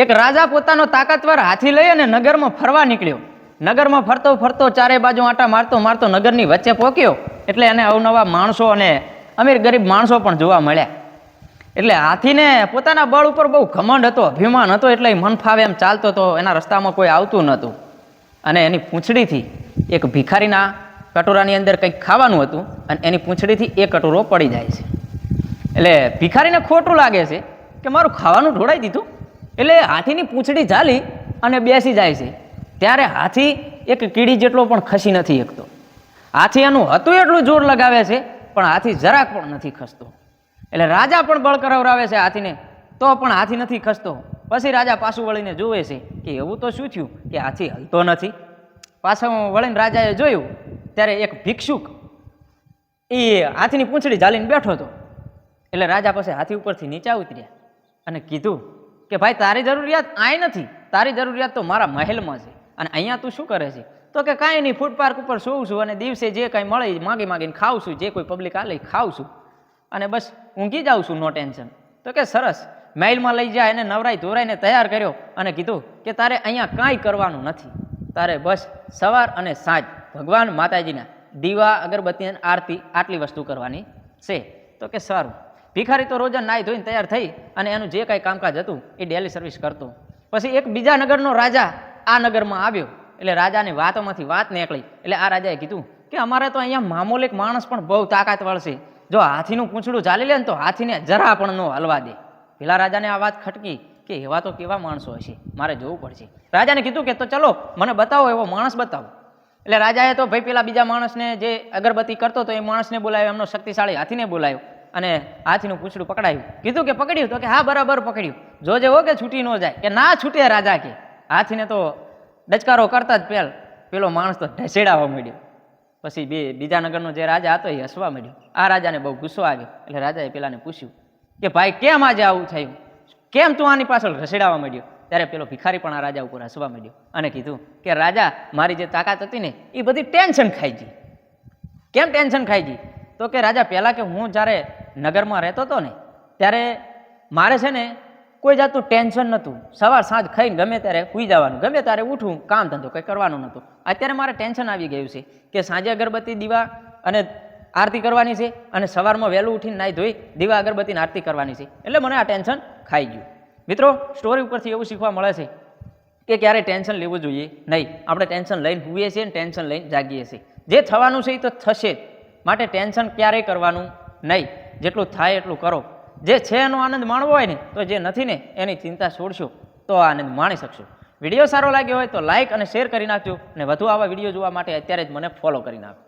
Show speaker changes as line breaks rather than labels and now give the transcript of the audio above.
એક રાજા પોતાનો તાકાતવર હાથી લઈ અને નગરમાં ફરવા નીકળ્યો. નગરમાં ફરતો ફરતો ચારે બાજુ આંટા મારતો મારતો નગરની વચ્ચે પહોંચ્યો એટલે એને અવનવા માણસો અને અમીર ગરીબ માણસો પણ જોવા મળ્યા. એટલે હાથીને પોતાના બળ ઉપર બહુ ઘમંડ હતો, અભિમાન હતો, એટલે મન ફાવે એમ ચાલતો હતો. એના રસ્તામાં કોઈ આવતું નહોતું અને એની પૂંછડીથી એક ભિખારીના કટોરાની અંદર કંઈક ખાવાનું હતું અને એની પૂંછડીથી એ કટોરો પડી જાય છે. એટલે ભિખારીને ખોટું લાગે છે કે મારું ખાવાનું ઢોળાઈ દીધું. એટલે હાથીની પૂંછડી ઝાલી અને બેસી જાય છે. ત્યારે હાથી એક કીડી જેટલો પણ ખસી નથી શકતો. હાથી એનું હતું એટલું જોર લગાવે છે પણ હાથી જરાક પણ નથી ખસતો. એટલે રાજા પણ બળ કરાવરાવે છે હાથીને, તો પણ હાથી નથી ખસતો. પછી રાજા પાછું વળીને જોવે છે કે એવું તો શું થયું કે હાથી હલતો નથી. પાછું વળીને રાજાએ જોયું ત્યારે એક ભિક્ષુક એ હાથીની પૂંછડી ઝાલીને બેઠો હતો. એટલે રાજા પાસે હાથી ઉપરથી નીચે ઉતર્યા અને કીધું કે ભાઈ તારી જરૂરિયાત આય નથી, તારી જરૂરિયાત તો મારા મહેલમાં છે અને અહીંયા તું શું કરે છે? તો કે કાંઈ નહીં, ફૂટપાથ ઉપર સૂવું છું અને દિવસે જે કાંઈ મળે માગી માગીને ખાઉં છું, જે કોઈ પબ્લિક આલે ખાઉં છું અને બસ ઊંઘી જાઉં છું, નો ટેન્શન. તો કે સરસ. મહેલમાં લઈ જાય એને નવરાઈ ધોરાઈને તૈયાર કર્યો અને કીધું કે તારે અહીંયા કાંઈ કરવાનું નથી, તારે બસ સવાર અને સાંજ ભગવાન માતાજીના દીવા અગરબત્તી અને આરતી આટલી વસ્તુ કરવાની છે. તો કે સારું. ભિખારી તો રોજ નાહી ધોઈને તૈયાર થઈ અને એનું જે કાંઈ કામકાજ હતું એ ડેલી સર્વિસ કરતો. પછી એક બીજા નગરનો રાજા આ નગરમાં આવ્યો. એટલે રાજાની વાતોમાંથી વાત નીકળી. એટલે આ રાજાએ કીધું કે અમારે તો અહીંયા મામૂલિક માણસ પણ બહુ તાકાતવર છે, જો હાથીનું પૂંછડું ચાલી લે ને તો હાથીને જરા પણ ન હલવા દે. પેલા રાજાને આ વાત ખટકી કે એવા તો કેવા માણસો હશે, મારે જોવું પડશે. રાજાને કીધું કે તો ચલો મને બતાવો, એવો માણસ બતાવો. એટલે રાજાએ તો ભાઈ પેલા બીજા માણસને જે અગરબત્તી કરતો તો એ માણસને બોલાવ્યો, એમનો શક્તિશાળી હાથીને બોલાવ્યો અને હાથીનું પૂંછડું પકડાયું. કીધું કે પકડ્યું? તો કે હા બરાબર પકડ્યું, જોજે હો કે છૂટી ન જાય. કે ના છૂટે રાજા. કે હાથીને તો ડચકારો કરતા જ પેલો માણસ તો ઢસેડાવા માંડ્યો. પછી બીજા નગરનો જે રાજા હતો એ હસવા માંડ્યો. આ રાજાને બહુ ગુસ્સો આવ્યો. એટલે રાજાએ પેલાને પૂછ્યું કે ભાઈ કેમ આજે આવું થયું, કેમ તું આની પાછળ ઘસેડાવા માંડ્યો? ત્યારે પેલો ભિખારી પણ આ રાજા ઉપર હસવા માંડ્યો અને કીધું કે રાજા મારી જે તાકાત હતી ને એ બધી ટેન્શન ખાઈ ગઈ. કેમ ટેન્શન ખાઈ ગઈ? તો કે રાજા પહેલાં કે હું જ્યારે નગરમાં રહેતો હતો ને ત્યારે મારે છે ને કોઈ જાતનું ટેન્શન નહોતું. સવાર સાંજ ખાઈને ગમે ત્યારે સૂઈ જવાનું, ગમે ત્યારે ઉઠવું, કામ ધંધો કંઈ કરવાનું નહોતું. અત્યારે મારે ટેન્શન આવી ગયું છે કે સાંજે અગરબત્તી દીવા અને આરતી કરવાની છે અને સવારમાં વહેલું ઉઠીને નાહી ધોઈ દીવા અગરબત્તીની આરતી કરવાની છે. એટલે મને આ ટેન્શન ખાઈ ગયું. મિત્રો, સ્ટોરી ઉપરથી એવું શીખવા મળે છે કે ક્યારેય ટેન્શન લેવું જોઈએ નહીં. આપણે ટેન્શન લઈને સૂઈએ છીએ અને ટેન્શન લઈને જાગીએ છીએ. જે થવાનું છે એ તો થશે જ, માટે ટેન્શન ક્યારેય કરવાનું નહીં. જેટલું થાય એટલું કરો. જે છે એનો આનંદ માણવો હોય ને તો, જે નથી ને એની ચિંતા છોડશો તો આનંદ માણી શકશો. વિડીયો સારો લાગ્યો હોય તો લાઇક અને શેર કરી નાખજો અને વધુ આવા વિડીયો જોવા માટે અત્યારે જ મને ફોલો કરી નાખો.